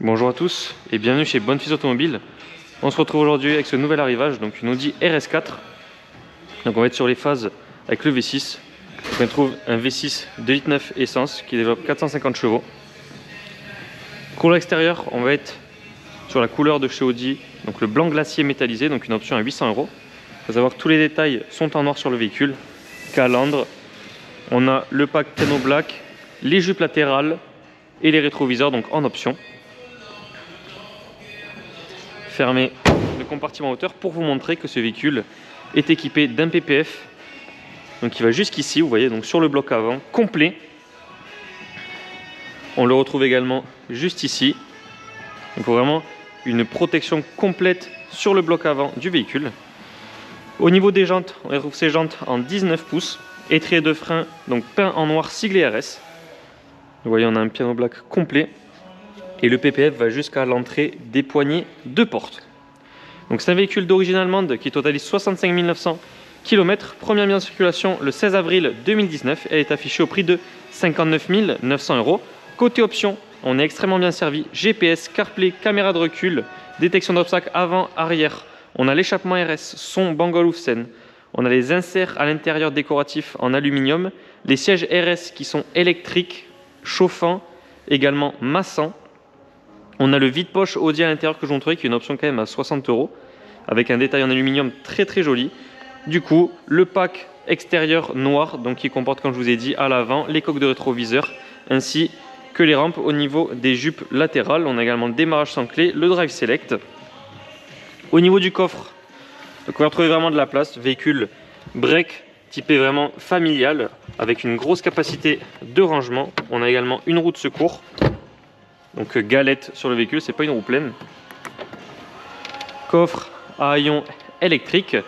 Bonjour à tous et bienvenue chez Bonne Fils Automobile. On se retrouve aujourd'hui avec ce nouvel arrivage, donc une Audi RS4. Donc on va être sur les phases avec le V6. Donc on trouve un V6 2,9 litres essence qui développe 450 chevaux. Couleur extérieure, on va être sur la couleur de chez Audi, donc le blanc glacier métallisé, donc une option à 800 €. Il faut savoir que tous les détails sont en noir sur le véhicule. Calandre, on a le pack piano black, les jupes latérales et les rétroviseurs donc en option. Fermer le compartiment hauteur pour vous montrer que ce véhicule est équipé d'un PPF, donc il va jusqu'ici, vous voyez, donc sur le bloc avant complet. On le retrouve également juste ici, donc vraiment une protection complète sur le bloc avant du véhicule. Au niveau des jantes, on retrouve ces jantes en 19 pouces, étrier de frein donc peint en noir siglé RS. Vous voyez, on a un piano black complet. Et le PPF va jusqu'à l'entrée des poignées de porte. Donc c'est un véhicule d'origine allemande qui totalise 65 900 km. Première mise en circulation le 16 avril 2019. Elle est affichée au prix de 59 900 €. Côté option, on est extrêmement bien servi. GPS, CarPlay, caméra de recul, détection d'obstacles avant, arrière. On a l'échappement RS, son Bang & Olufsen. On a les inserts à l'intérieur décoratifs en aluminium. Les sièges RS qui sont électriques, chauffants, également massants. On a le vide-poche Audi à l'intérieur que je vous montrerai, qui est une option quand même à 60 €, avec un détail en aluminium très joli. Du coup, le pack extérieur noir, donc qui comporte, comme je vous ai dit, à l'avant, les coques de rétroviseur, ainsi que les rampes au niveau des jupes latérales. On a également le démarrage sans clé, le drive select. Au niveau du coffre, donc on va retrouver vraiment de la place. Véhicule break typé vraiment familial, avec une grosse capacité de rangement. On a également une roue de secours. Donc galette sur le véhicule, c'est pas une roue pleine. Coffre à haillons électrique.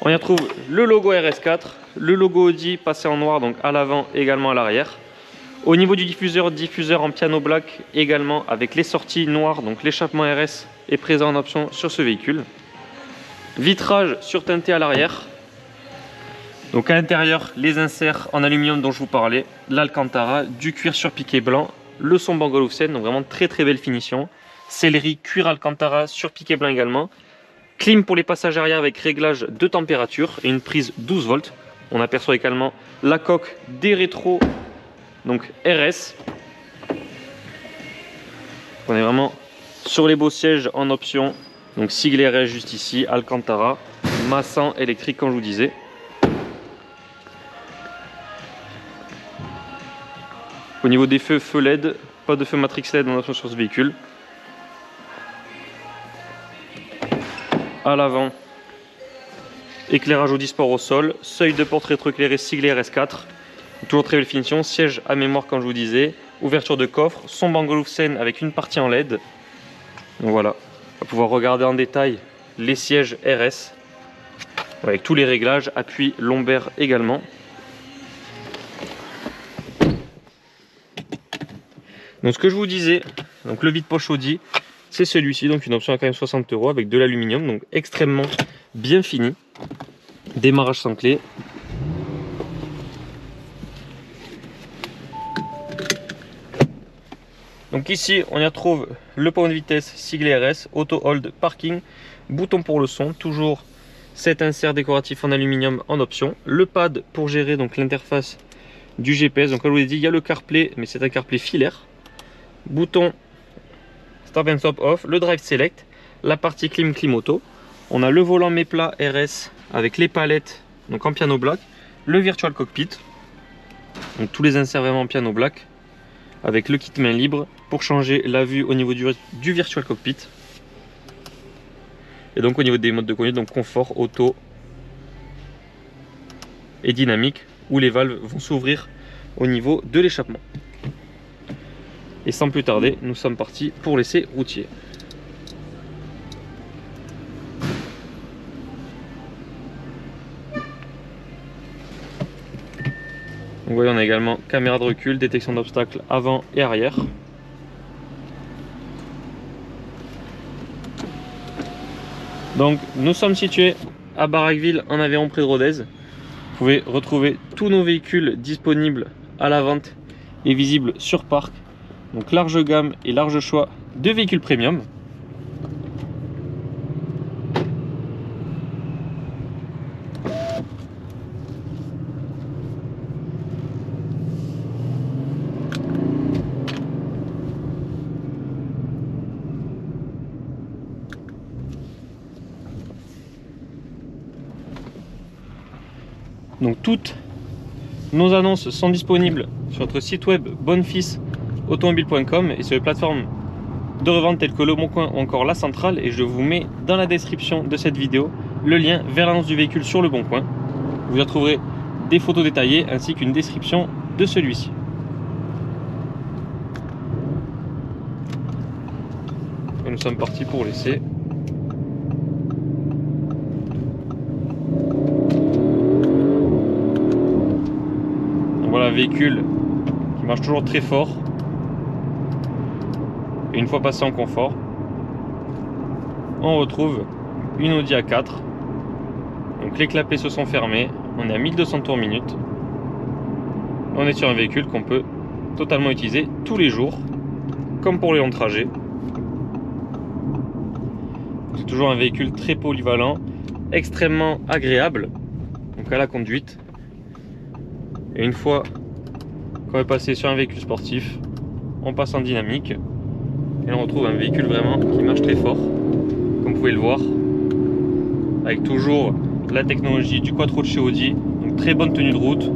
On y retrouve le logo RS4, le logo Audi passé en noir donc à l'avant également à l'arrière. Au niveau du diffuseur en piano black également avec les sorties noires, donc l'échappement RS est présent en option sur ce véhicule. Vitrage surteinté à l'arrière. Donc à l'intérieur, les inserts en aluminium dont je vous parlais, l'Alcantara, du cuir surpiqué blanc, le son Bang & Olufsen, donc vraiment très belle finition. Sellerie, cuir Alcantara, surpiqué blanc également. Clim pour les passages arrière avec réglage de température et une prise 12 volts. On aperçoit également la coque des rétros, donc RS. On est vraiment sur les beaux sièges en option, donc sigle RS juste ici, Alcantara, massant électrique comme je vous disais. Au niveau des feux LED, pas de feu matrix LED en option sur ce véhicule. À l'avant, éclairage Audi Sport au sol, seuil de porte rétroéclairé siglé RS4. Toujours très belle finition, siège à mémoire comme je vous disais, ouverture de coffre, son Bang & Olufsen avec une partie en LED. Donc voilà, on va pouvoir regarder en détail les sièges RS avec tous les réglages, appui lombaire également. Donc ce que je vous disais, donc le vide-poche Audi, c'est celui-ci, donc une option à quand même 60 € avec de l'aluminium, donc extrêmement bien fini. Démarrage sans clé. Donc ici, on y retrouve le point de vitesse siglé RS, auto hold, parking, bouton pour le son, toujours cet insert décoratif en aluminium en option, le pad pour gérer donc l'interface du GPS. Donc comme je vous l'ai dit, il y a le CarPlay, mais c'est un CarPlay filaire. Bouton Start and Stop Off, le Drive Select, la partie clim auto. On a le volant Meplat RS avec les palettes donc en piano black, le Virtual Cockpit, donc tous les inserts vraiment en piano black, avec le kit main libre pour changer la vue au niveau du Virtual Cockpit. Et donc au niveau des modes de conduite, donc confort, auto et dynamique, où les valves vont s'ouvrir au niveau de l'échappement. Et sans plus tarder, nous sommes partis pour l'essai routier. Vous voyez, on a également caméra de recul, détection d'obstacles avant et arrière. Donc nous sommes situés à Barraqueville en Aveyron près de Rodez. Vous pouvez retrouver tous nos véhicules disponibles à la vente et visibles sur parc. Donc large gamme et large choix de véhicules premium. Donc toutes nos annonces sont disponibles sur notre site web bonefilsautomobile.com et sur les plateformes de revente telles que Le Bon Coin ou encore La Centrale, et je vous mets dans la description de cette vidéo le lien vers l'annonce du véhicule sur Le Bon Coin. Vous y retrouverez des photos détaillées ainsi qu'une description de celui-ci. Et nous sommes partis pour l'essai. Voilà un véhicule qui marche toujours très fort. Et une fois passé en confort, on retrouve une Audi A4. Donc les clapets se sont fermés, on est à 1200 tours minute. On est sur un véhicule qu'on peut totalement utiliser tous les jours, comme pour les longs trajets. C'est toujours un véhicule très polyvalent, extrêmement agréable, donc à la conduite. Et une fois qu'on est passé sur un véhicule sportif, on passe en dynamique et on retrouve un véhicule vraiment qui marche très fort, comme vous pouvez le voir, avec toujours la technologie du Quattro de chez Audi, donc très bonne tenue de route.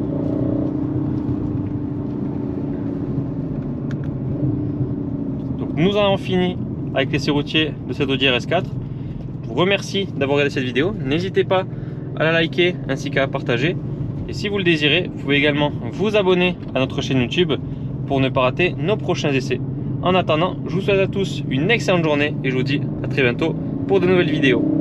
Donc nous en avons fini avec l'essai routier de cette Audi RS4. Je vous remercie d'avoir regardé cette vidéo, n'hésitez pas à la liker ainsi qu'à la partager. Et si vous le désirez, vous pouvez également vous abonner à notre chaîne YouTube pour ne pas rater nos prochains essais. En attendant, je vous souhaite à tous une excellente journée et je vous dis à très bientôt pour de nouvelles vidéos.